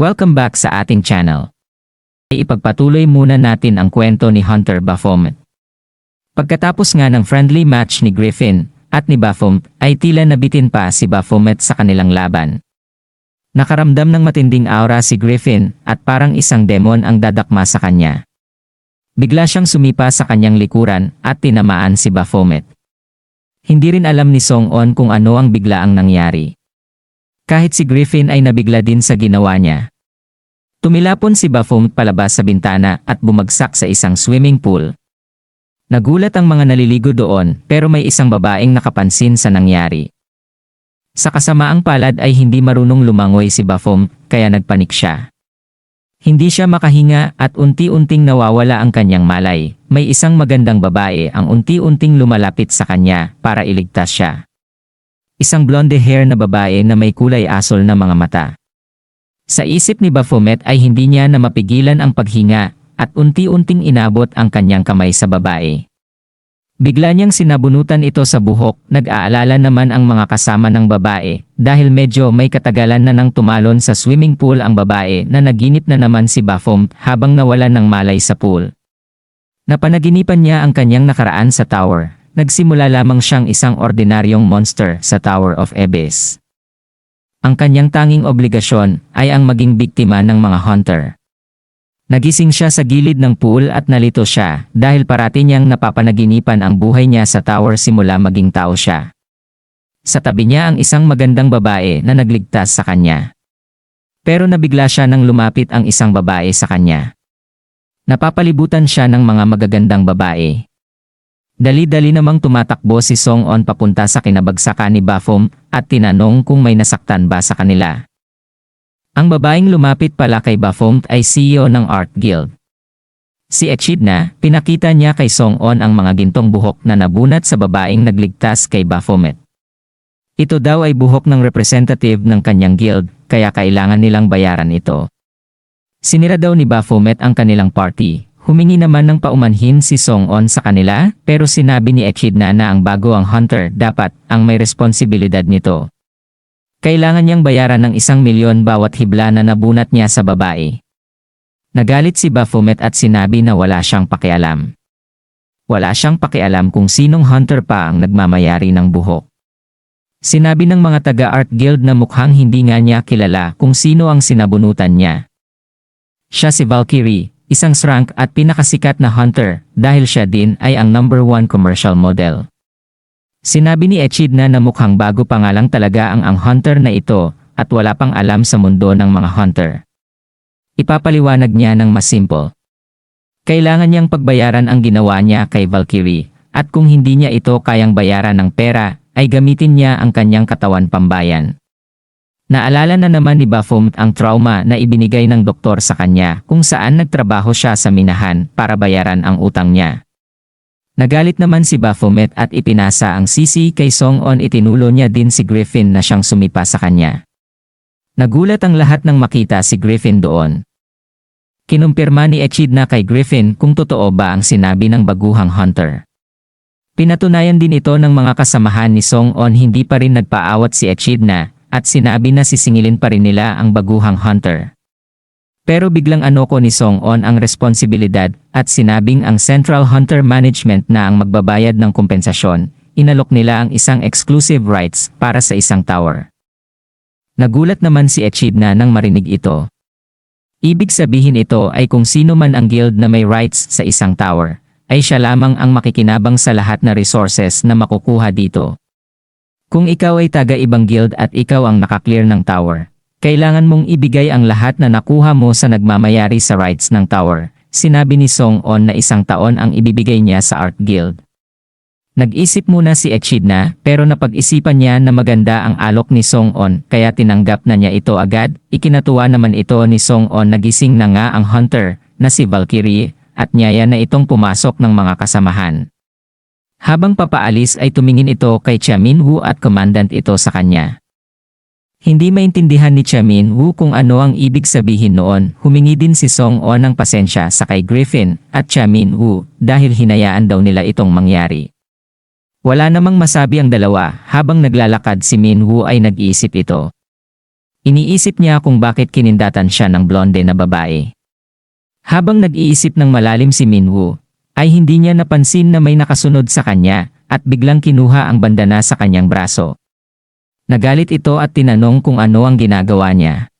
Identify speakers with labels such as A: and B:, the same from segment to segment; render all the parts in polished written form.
A: Welcome back sa ating channel. Ipagpatuloy muna natin ang kwento ni Hunter Baphomet. Pagkatapos nga ng friendly match ni Griffin at ni Baphomet ay tila nabitin pa si Baphomet sa kanilang laban. Nakaramdam ng matinding aura si Griffin at parang isang demon ang dadakma sa kanya. Bigla siyang sumipa sa kanyang likuran at tinamaan si Baphomet. Hindi rin alam ni Song-on kung ano ang biglaang nangyari. Kahit si Griffin ay nabigla din sa ginawa niya. Tumilapon si Baphomet palabas sa bintana at bumagsak sa isang swimming pool. Nagulat ang mga naliligo doon pero may isang babaeng nakapansin sa nangyari. Sa kasamaang palad ay hindi marunong lumangoy si Baphomet kaya nagpanik siya. Hindi siya makahinga at unti-unting nawawala ang kanyang malay. May isang magandang babae ang unti-unting lumalapit sa kanya para iligtas siya. Isang blonde hair na babae na may kulay asol na mga mata. Sa isip ni Baphomet ay hindi niya na mapigilan ang paghinga at unti-unting inabot ang kanyang kamay sa babae. Bigla niyang sinabunutan ito sa buhok, nag-aalala naman ang mga kasama ng babae dahil medyo may katagalan na nang tumalon sa swimming pool ang babae na naginip na naman si Baphomet habang nawalan ng malay sa pool. Napanaginipan niya ang kanyang nakaraan sa tower. Nagsimula lamang siyang isang ordinaryong monster sa Tower of Abyss. Ang kanyang tanging obligasyon ay ang maging biktima ng mga hunter. Nagising siya sa gilid ng pool at nalito siya dahil parati niyang napapanaginipan ang buhay niya sa tower simula maging tao siya. Sa tabi niya ang isang magandang babae na nagligtas sa kanya. Pero nabigla siya nang lumapit ang isang babae sa kanya. Napapalibutan siya ng mga magagandang babae. Dali-dali namang tumatakbo si Song-on papunta sa kinabagsakan ni Baphomet at tinanong kung may nasaktan ba sa kanila. Ang babaeng lumapit pala kay Baphomet ay CEO ng Art Guild. Si Echidna, pinakita niya kay Song-on ang mga gintong buhok na nabunat sa babaeng nagligtas kay Baphomet. Ito daw ay buhok ng representative ng kanyang guild, kaya kailangan nilang bayaran ito. Sinira daw ni Baphomet ang kanilang party. Humingi naman ng paumanhin si Song-on sa kanila, pero sinabi ni Echidna na ang bago ang hunter dapat ang may responsibilidad nito. Kailangan niyang bayaran ng 1,000,000 bawat hibla na nabunat niya sa babae. Nagalit si Baphomet at sinabi na wala siyang pakialam. Wala siyang pakialam kung sinong hunter pa ang nagmamayari ng buhok. Sinabi ng mga taga-Art Guild na mukhang hindi nga niya kilala kung sino ang sinabunutan niya. Siya si Valkyrie, isang srank at pinakasikat na hunter dahil siya din ay ang #1 commercial model. Sinabi ni Echidna na mukhang bago pa nga lang talaga ang hunter na ito at wala pang alam sa mundo ng mga hunter. Ipapaliwanag niya ng mas simple. Kailangan niyang pagbayaran ang ginawa niya kay Valkyrie at kung hindi niya ito kayang bayaran ng pera ay gamitin niya ang kanyang katawan pambayan. Naalala na naman ni Baphomet ang trauma na ibinigay ng doktor sa kanya kung saan nagtrabaho siya sa minahan para bayaran ang utang niya. Nagalit naman si Baphomet at ipinasa ang sisi kay Song-on. Itinulo niya din si Griffin na siyang sumipa sa kanya. Nagulat ang lahat nang makita si Griffin doon. Kinumpirma ni Echidna kay Griffin kung totoo ba ang sinabi ng baguhang hunter. Pinatunayan din ito ng mga kasamahan ni Song-on. Hindi pa rin nagpaawat si Echidna at sinabi na sisingilin pa rin nila ang baguhang hunter. Pero biglang anoko ni Song-on ang responsibilidad at sinabing ang Central Hunter Management na ang magbabayad ng kompensasyon. Inalok nila ang isang exclusive rights para sa isang tower. Nagulat naman si Echidna nang marinig ito. Ibig sabihin ito ay kung sino man ang guild na may rights sa isang tower, ay siya lamang ang makikinabang sa lahat na resources na makukuha dito. Kung ikaw ay taga-ibang guild at ikaw ang nakaklear ng tower, kailangan mong ibigay ang lahat na nakuha mo sa nagmamayari sa rights ng tower. Sinabi ni Song-on na 1 taon ang ibibigay niya sa Art Guild. Nag-isip muna si Echidna pero napag-isipan niya na maganda ang alok ni Song-on kaya tinanggap na niya ito agad. Ikinatuwa naman ito ni Song-on na gising na nga ang hunter na si Valkyrie at niyaya na itong pumasok ng mga kasamahan. Habang papaalis ay tumingin ito kay Cha Min-woo at commandant ito sa kanya. Hindi maintindihan ni Cha Min-woo kung ano ang ibig sabihin noon. Humingi din si Song-on ng pasensya sa kay Griffin at Cha Min-woo dahil hinayaan daw nila itong mangyari. Wala namang masabi ang dalawa habang naglalakad si Min-woo ay nag-iisip ito. Iniisip niya kung bakit kinindatan siya ng blonde na babae. Habang nag-iisip ng malalim si Minwoo, ay hindi niya napansin na may nakasunod sa kanya at biglang kinuha ang bandana sa kanyang braso. Nagalit ito at tinanong kung ano ang ginagawa niya.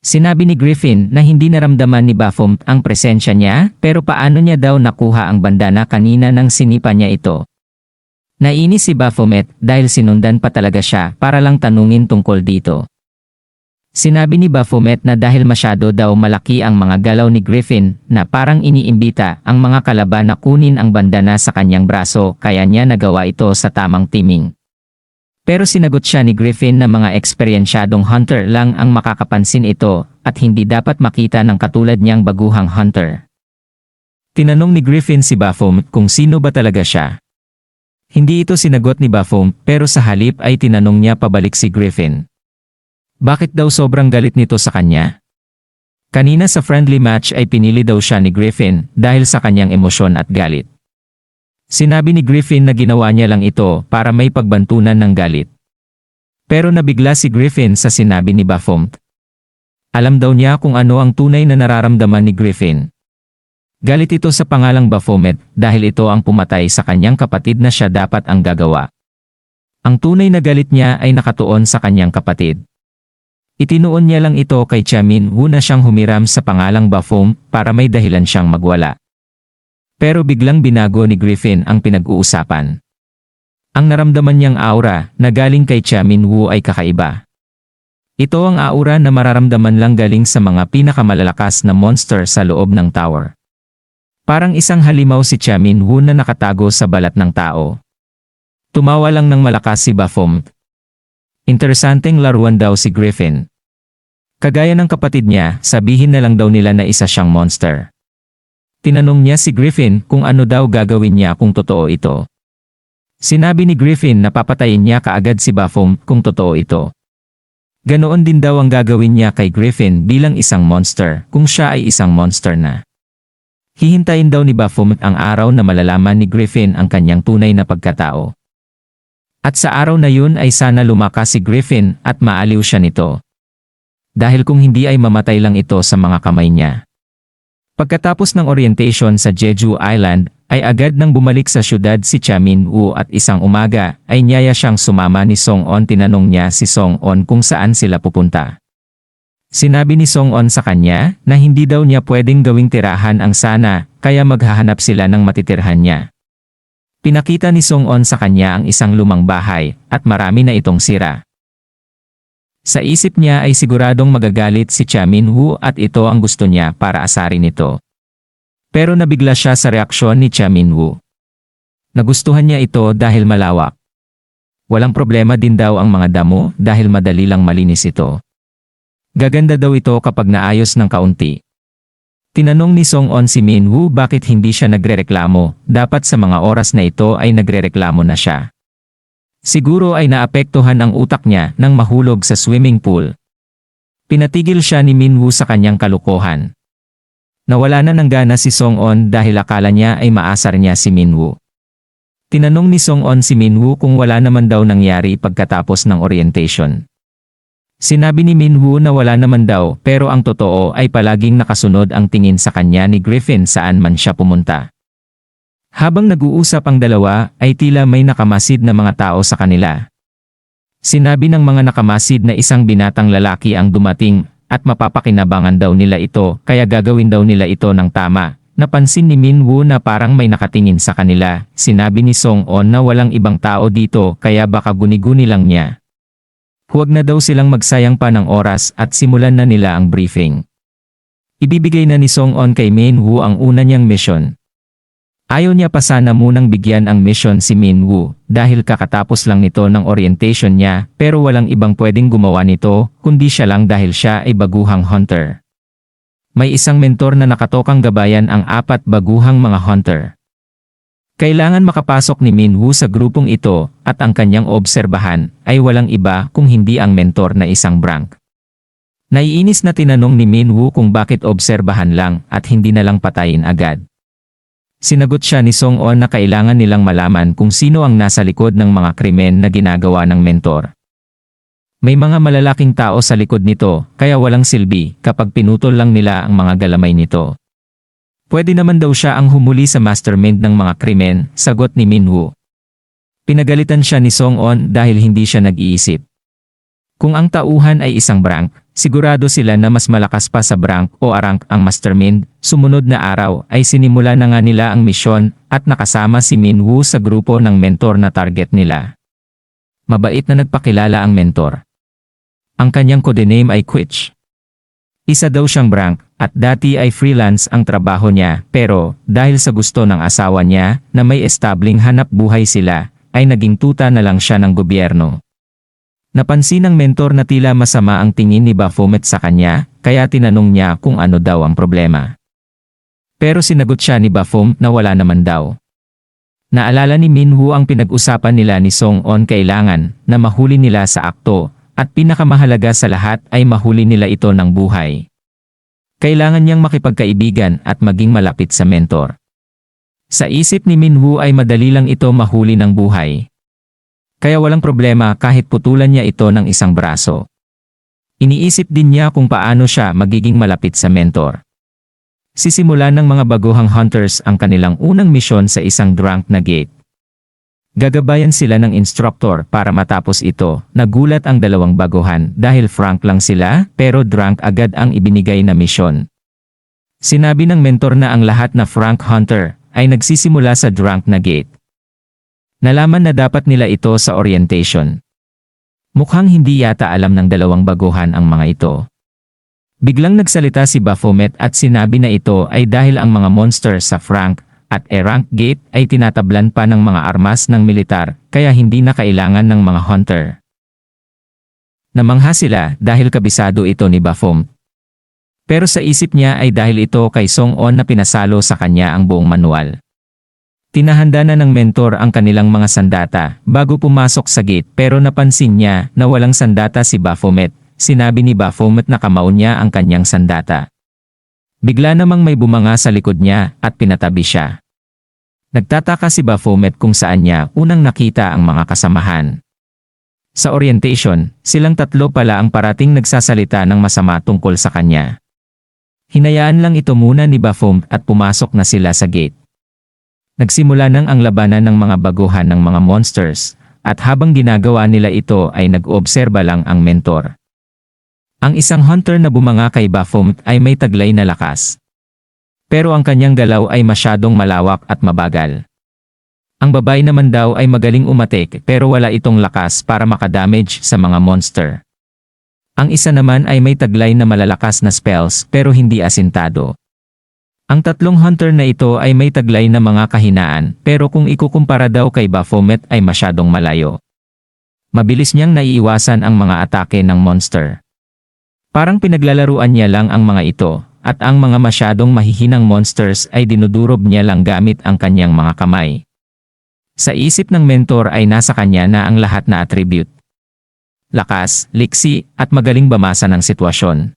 A: Sinabi ni Griffin na hindi naramdaman ni Baphomet ang presensya niya pero paano niya daw nakuha ang bandana kanina nang sinipa niya ito. Nainis si Baphomet dahil sinundan pa talaga siya para lang tanungin tungkol dito. Sinabi ni Baphomet na dahil masyado daw malaki ang mga galaw ni Griffin na parang iniimbita ang mga kalaban na kunin ang bandana sa kanyang braso kaya niya nagawa ito sa tamang timing. Pero sinagot siya ni Griffin na mga eksperyensyadong hunter lang ang makakapansin ito at hindi dapat makita ng katulad niyang baguhang hunter. Tinanong ni Griffin si Baphomet kung sino ba talaga siya. Hindi ito sinagot ni Baphomet pero sa halip ay tinanong niya pabalik si Griffin. Bakit daw sobrang galit nito sa kanya? Kanina sa friendly match ay pinili daw siya ni Griffin dahil sa kanyang emosyon at galit. Sinabi ni Griffin na ginawa niya lang ito para may pagbantunan ng galit. Pero nabigla si Griffin sa sinabi ni Baphomet. Alam daw niya kung ano ang tunay na nararamdaman ni Griffin. Galit ito sa pangalang Baphomet dahil ito ang pumatay sa kanyang kapatid na siya dapat ang gagawa. Ang tunay na galit niya ay nakatuon sa kanyang kapatid. Itinuon niya lang ito kay Cha Min-woo na siyang humiram sa pangalang Baphomet para may dahilan siyang magwala. Pero biglang binago ni Griffin ang pinag-uusapan. Ang naramdaman niyang aura na galing kay Cha Min-woo ay kakaiba. Ito ang aura na mararamdaman lang galing sa mga pinakamalalakas na monster sa loob ng tower. Parang isang halimaw si Cha Min-woo na nakatago sa balat ng tao. Tumawa lang ng malakas si Baphomet. Interesanteng laruan daw si Griffin. Kagaya ng kapatid niya, sabihin na lang daw nila na isa siyang monster. Tinanong niya si Griffin kung ano daw gagawin niya kung totoo ito. Sinabi ni Griffin na papatayin niya kaagad si Baphomet kung totoo ito. Ganoon din daw ang gagawin niya kay Griffin bilang isang monster kung siya ay isang monster na. Hihintayin daw ni Baphomet ang araw na malalaman ni Griffin ang kanyang tunay na pagkatao. At sa araw na yun ay sana lumakas si Griffin at maaliw siya nito. Dahil kung hindi ay mamatay lang ito sa mga kamay niya. Pagkatapos ng orientation sa Jeju Island, ay agad nang bumalik sa syudad si Cha Min-woo at isang umaga ay niyaya siyang sumama ni Song-on. Tinanong niya si Song-on kung saan sila pupunta. Sinabi ni Song-on sa kanya na hindi daw niya pwedeng gawing tirahan ang sana kaya maghahanap sila ng matitirhan niya. Pinakita ni Song-on sa kanya ang isang lumang bahay at marami na itong sira. Sa isip niya ay siguradong magagalit si Cha Min-woo at ito ang gusto niya para asarin ito. Pero nabigla siya sa reaksyon ni Cha Min-woo. Nagustuhan niya ito dahil malawak. Walang problema din daw ang mga damo dahil madali lang malinis ito. Gaganda daw ito kapag naayos ng kaunti. Tinanong ni Song-on si Min-woo bakit hindi siya nagrereklamo, dapat sa mga oras na ito ay nagrereklamo na siya. Siguro ay naapektuhan ang utak niya nang mahulog sa swimming pool. Pinatigil siya ni Min-woo sa kanyang kalukuhan. Nawala na ng gana si Song-on dahil akala niya ay maasar niya si Min-woo. Tinanong ni Song-on si Min-woo kung wala naman daw nangyari pagkatapos ng orientation. Sinabi ni Min-woo na wala naman daw pero ang totoo ay palaging nakasunod ang tingin sa kanya ni Griffin saan man siya pumunta. Habang nag-uusap ang dalawa ay tila may nakamasid na mga tao sa kanila. Sinabi ng mga nakamasid na isang binatang lalaki ang dumating at mapapakinabangan daw nila ito kaya gagawin daw nila ito ng tama. Napansin ni Min-woo na parang may nakatingin sa kanila. Sinabi ni Song-on na walang ibang tao dito kaya baka guni-guni lang niya. Huwag na daw silang magsayang pa ng oras at simulan na nila ang briefing. Ibibigay na ni Song-on kay Min-woo ang una niyang mission. Ayaw niya pa sana munang bigyan ang mission si Min-woo dahil kakatapos lang nito ng orientation niya pero walang ibang pwedeng gumawa nito kundi siya lang dahil siya ay baguhang hunter. May isang mentor na nakatokang gabayan ang 4 baguhang mga hunter. Kailangan makapasok ni Min-woo sa grupong ito at ang kanyang obserbahan ay walang iba kung hindi ang mentor na isang Brank. Naiinis na tinanong ni Min-woo kung bakit obserbahan lang at hindi na lang patayin agad. Sinagot siya ni Song-on na kailangan nilang malaman kung sino ang nasa likod ng mga krimen na ginagawa ng mentor. May mga malalaking tao sa likod nito, kaya walang silbi kapag pinutol lang nila ang mga galamay nito. Pwede naman daw siya ang humuli sa mastermind ng mga krimen, sagot ni Minwoo. Pinagalitan siya ni Song-on dahil hindi siya nag-iisip. Kung ang tauhan ay isang brank, sigurado sila na mas malakas pa sa brank o arangk ang mastermind. Sumunod na araw ay sinimula na nga nila ang misyon at nakasama si Minwoo sa grupo ng mentor na target nila. Mabait na nagpakilala ang mentor. Ang kanyang codename ay Quitch. Isa daw siyang brank at dati ay freelance ang trabaho niya, pero dahil sa gusto ng asawa niya na may establing hanap buhay sila, ay naging tuta na lang siya ng gobyerno. Napansin ng mentor na tila masama ang tingin ni Baphomet sa kanya, kaya tinanong niya kung ano daw ang problema. Pero sinagot siya ni Baphomet na wala naman daw. Naalala ni Minwoo ang pinag-usapan nila ni Song-on, kailangan na mahuli nila sa akto, at pinakamahalaga sa lahat ay mahuli nila ito ng buhay. Kailangan niyang makipagkaibigan at maging malapit sa mentor. Sa isip ni Minwoo ay madali lang ito mahuli ng buhay. Kaya walang problema kahit putulan niya ito ng isang braso. Iniisip din niya kung paano siya magiging malapit sa mentor. Sisimulan ng mga baguhang hunters ang kanilang unang misyon sa isang drunk na gate. Gagabayan sila ng instructor para matapos ito. Nagulat ang dalawang baguhan dahil frank lang sila pero drunk agad ang ibinigay na misyon. Sinabi ng mentor na ang lahat na frank hunter ay nagsisimula sa drunk na gate. Nalaman na dapat nila ito sa orientation. Mukhang hindi yata alam ng dalawang baguhan ang mga ito. Biglang nagsalita si Baphomet at sinabi na ito ay dahil ang mga monster sa frank at rank gate ay tinatablan pa ng mga armas ng militar, kaya hindi na kailangan ng mga hunter. Namangha sila dahil kabisado ito ni Baphomet. Pero sa isip niya ay dahil ito kay Song-on na pinasalo sa kanya ang buong manual. Tinahanda na ng mentor ang kanilang mga sandata bago pumasok sa gate, pero napansin niya na walang sandata si Baphomet. Sinabi ni Baphomet na kamaon niya ang kanyang sandata. Bigla namang may bumanga sa likod niya at pinatabi siya. Nagtataka si Baphomet kung saan niya unang nakita ang mga kasamahan. Sa orientation, silang tatlo pala ang parating nagsasalita ng masama tungkol sa kanya. Hinayaan lang ito muna ni Baphomet at pumasok na sila sa gate. Nagsimula nang ang labanan ng mga baguhan ng mga monsters, at habang ginagawa nila ito ay nag-oobserba lang ang mentor. Ang isang hunter na bumanga kay Baphomet ay may taglay na lakas. Pero ang kanyang galaw ay masyadong malawak at mabagal. Ang babae naman daw ay magaling umatek pero wala itong lakas para makadamage sa mga monster. Ang isa naman ay may taglay na malalakas na spells pero hindi asintado. Ang tatlong hunter na ito ay may taglay na mga kahinaan pero kung ikukumpara daw kay Baphomet ay masyadong malayo. Mabilis niyang naiiwasan ang mga atake ng monster. Parang pinaglalaruan niya lang ang mga ito. At ang mga masyadong mahihinang monsters ay dinudurob niya lang gamit ang kanyang mga kamay. Sa isip ng mentor ay nasa kanya na ang lahat na attribute. Lakas, liksi, at magaling bamasa ng sitwasyon.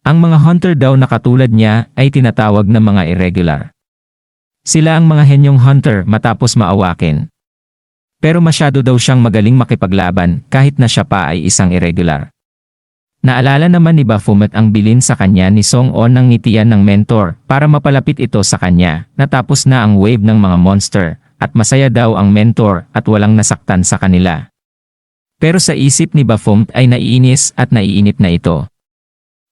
A: Ang mga hunter daw na katulad niya ay tinatawag na mga irregular. Sila ang mga henyong hunter matapos maawakin. Pero masyado daw siyang magaling makipaglaban kahit na siya pa ay isang irregular. Naalala naman ni Baphomet ang bilin sa kanya ni Song-on ng ngitian ng mentor para mapalapit ito sa kanya. Natapos na ang wave ng mga monster at masaya daw ang mentor at walang nasaktan sa kanila. Pero sa isip ni Baphomet ay naiinis at naiinip na ito.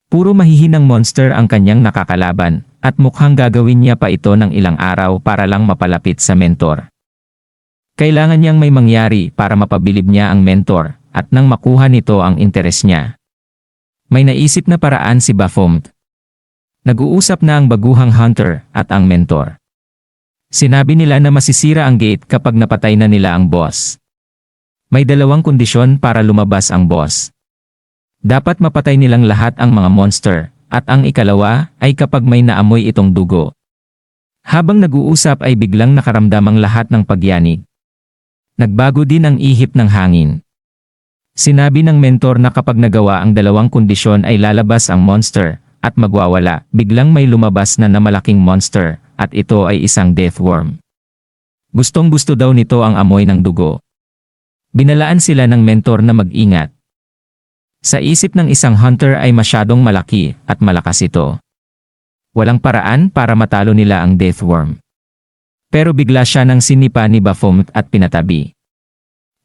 A: Puro mahihinang monster ang kanyang nakakalaban at mukhang gagawin niya pa ito ng ilang araw para lang mapalapit sa mentor. Kailangan niyang may mangyari para mapabilib niya ang mentor at nang makuha nito ang interes niya. May naisip na paraan si Baphomet. Nag-uusap na ang baguhang hunter at ang mentor. Sinabi nila na masisira ang gate kapag napatay na nila ang boss. May dalawang kondisyon para lumabas ang boss. Dapat mapatay nilang lahat ang mga monster, at ang ikalawa ay kapag may naamoy itong dugo. Habang nag-uusap ay biglang nakaramdamang lahat ng pagyanig. Nagbago din ang ihip ng hangin. Sinabi ng mentor na kapag nagawa ang dalawang kondisyon ay lalabas ang monster at magwawala. Biglang may lumabas na malaking monster at ito ay isang deathworm. Gustong-gusto daw nito ang amoy ng dugo. Binalaan sila ng mentor na mag-ingat. Sa isip ng isang hunter ay masyadong malaki at malakas ito. Walang paraan para matalo nila ang Deathworm. Pero bigla siya nang sinipa ni Baphomet at pinatabi.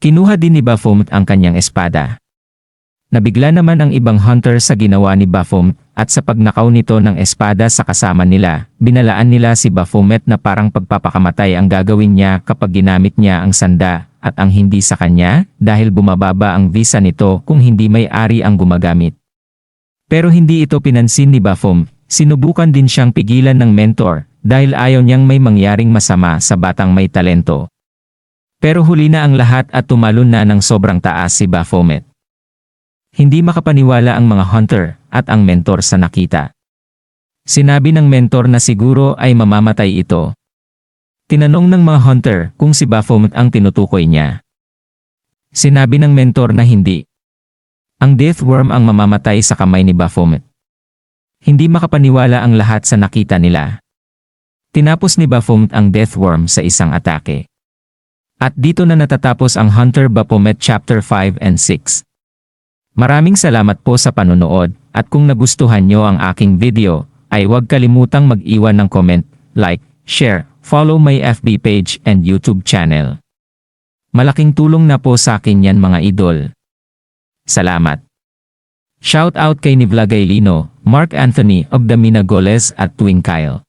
A: Kinuha din ni Baphomet ang kanyang espada. Nabigla naman ang ibang hunter sa ginawa ni Baphomet at sa pagnakaw nito ng espada sa kasama nila, binalaan nila si Baphomet na parang pagpapakamatay ang gagawin niya kapag ginamit niya ang sanda at ang hindi sa kanya dahil bumababa ang visa nito kung hindi may-ari ang gumagamit. Pero hindi ito pinansin ni Baphomet, sinubukan din siyang pigilan ng mentor dahil ayaw niyang may mangyaring masama sa batang may talento. Pero huli na ang lahat at tumalon na ng sobrang taas si Baphomet. Hindi makapaniwala ang mga hunter at ang mentor sa nakita. Sinabi ng mentor na siguro ay mamamatay ito. Tinanong ng mga hunter kung si Baphomet ang tinutukoy niya. Sinabi ng mentor na hindi. Ang Deathworm ang mamamatay sa kamay ni Baphomet. Hindi makapaniwala ang lahat sa nakita nila. Tinapos ni Baphomet ang Deathworm sa isang atake. At dito na natatapos ang Hunter Baphomet Chapter 5 and 6. Maraming salamat po sa panonood at kung nagustuhan nyo ang aking video, ay huwag kalimutang mag-iwan ng comment, like, share, follow my FB page and YouTube channel. Malaking tulong na po sa akin yan mga idol. Salamat. Shout out kay Nivlagaylino, Mark Anthony of the Minagoles at Twin Kyle.